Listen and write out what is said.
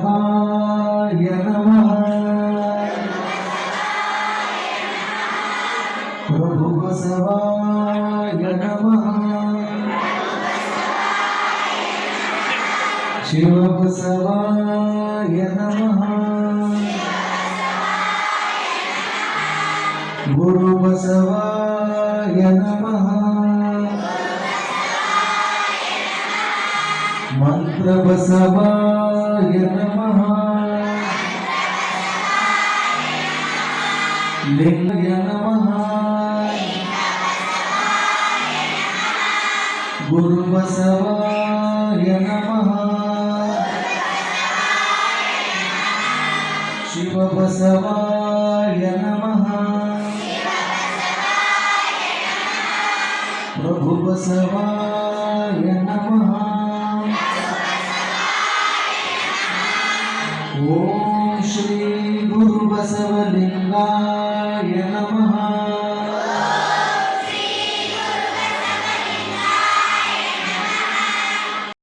नमः। प्रभु बसवाय नमः। शिव बसवाय नमः। गुरु बसवाय नमः। मंत्र बसवाय नमः। लिंगाय नमः। गुरु बसवाय नमः। शिव बसवाय नमः। प्रभु बसवाय नमः। ओम श्री गुरु बसवलिंगाय नमः।